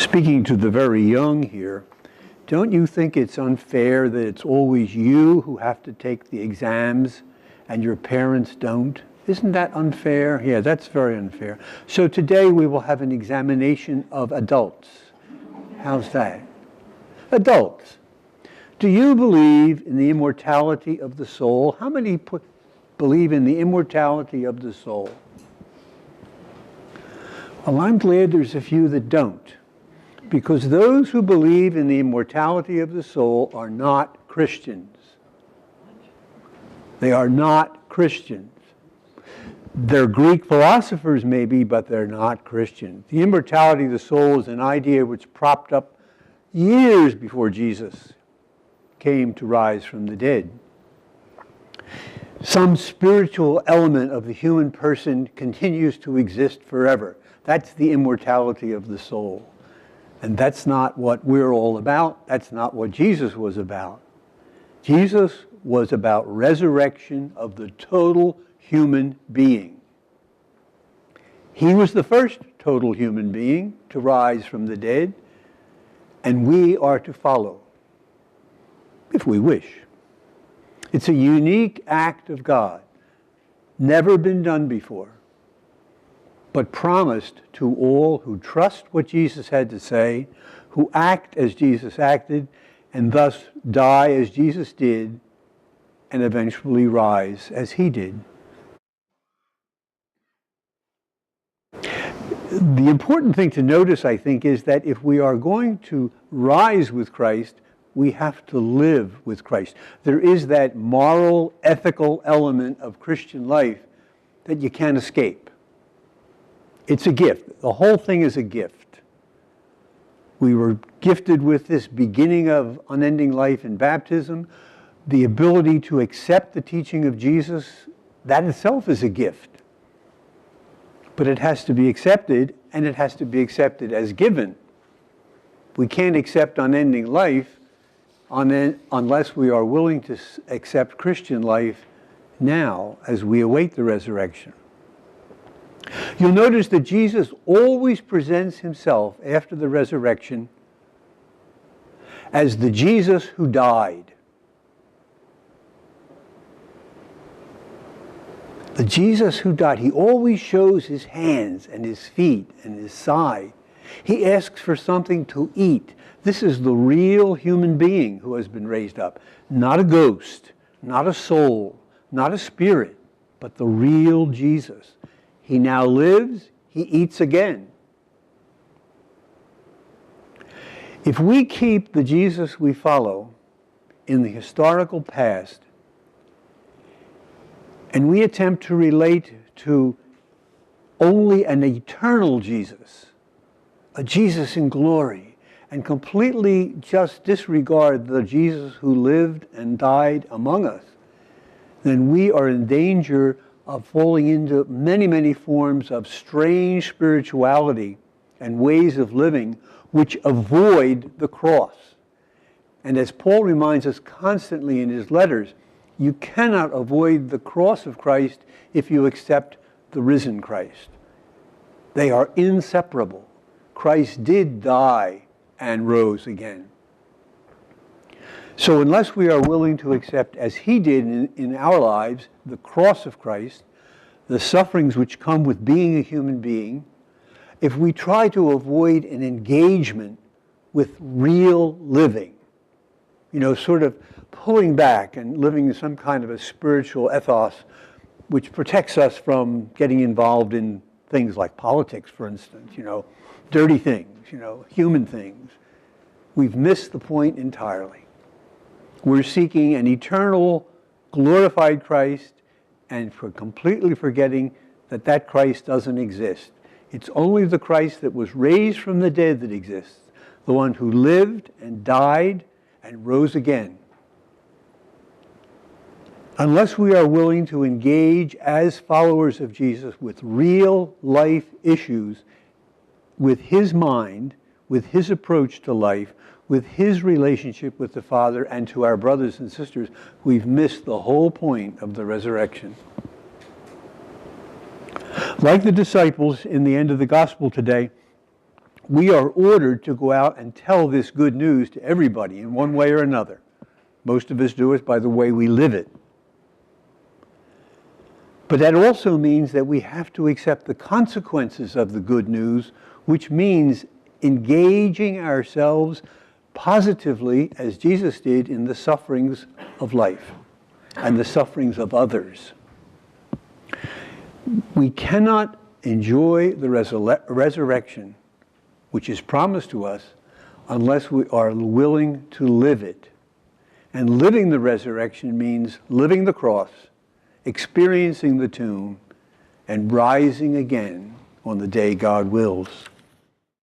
Speaking to the very young here, don't you think it's unfair that it's always you who have to take the exams and your parents don't? Isn't that unfair? Yeah, that's very unfair. So today we will have an examination of adults. How's that? Adults. Do you believe in the immortality of the soul? How many believe in the immortality of the soul? Well, I'm glad there's a few that don't. Because those who believe in the immortality of the soul are not Christians. They are not Christians. They're Greek philosophers maybe, but they're not Christians. The immortality of the soul is an idea which propped up years before Jesus came to rise from the dead. Some spiritual element of the human person continues to exist forever. That's the immortality of the soul. And that's not what we're all about. That's not what Jesus was about. Jesus was about resurrection of the total human being. He was the first total human being to rise from the dead, and we are to follow, if we wish. It's a unique act of God, never been done before, but promised to all who trust what Jesus had to say, who act as Jesus acted, and thus die as Jesus did, and eventually rise as he did. The important thing to notice, I think, is that if we are going to rise with Christ, we have to live with Christ. There is that moral, ethical element of Christian life that you can't escape. It's a gift. The whole thing is a gift. We were gifted with this beginning of unending life in baptism. The ability to accept the teaching of Jesus, that itself is a gift. But it has to be accepted, and it has to be accepted as given. We can't accept unending life unless we are willing to accept Christian life now as we await the resurrection. You'll notice that Jesus always presents himself after the resurrection as the Jesus who died. The Jesus who died. He always shows his hands and his feet and his side. He asks for something to eat. This is the real human being who has been raised up. Not a ghost, not a soul, not a spirit, but the real Jesus. He now lives, he eats again. If we keep the Jesus we follow in the historical past, and we attempt to relate to only an eternal Jesus, a Jesus in glory, and completely just disregard the Jesus who lived and died among us, then we are in danger of falling into many, many forms of strange spirituality and ways of living which avoid the cross. And as Paul reminds us constantly in his letters, you cannot avoid the cross of Christ if you accept the risen Christ. They are inseparable. Christ did die and rose again. So unless we are willing to accept, as he did in our lives, the cross of Christ, the sufferings which come with being a human being, if we try to avoid an engagement with real living, sort of pulling back and living in some kind of a spiritual ethos which protects us from getting involved in things like politics, for instance, dirty things, human things, we've missed the point entirely. We're seeking an eternal, glorified Christ, and completely forgetting that Christ doesn't exist. It's only the Christ that was raised from the dead that exists, the one who lived and died and rose again. Unless we are willing to engage as followers of Jesus with real life issues, with his mind, with his approach to life, with his relationship with the Father and to our brothers and sisters, we've missed the whole point of the resurrection. Like the disciples in the end of the gospel today, we are ordered to go out and tell this good news to everybody in one way or another. Most of us do it by the way we live it. But that also means that we have to accept the consequences of the good news, which means engaging ourselves positively, as Jesus did, in the sufferings of life and the sufferings of others. We cannot enjoy the resurrection, which is promised to us, unless we are willing to live it. And living the resurrection means living the cross, experiencing the tomb, and rising again on the day God wills.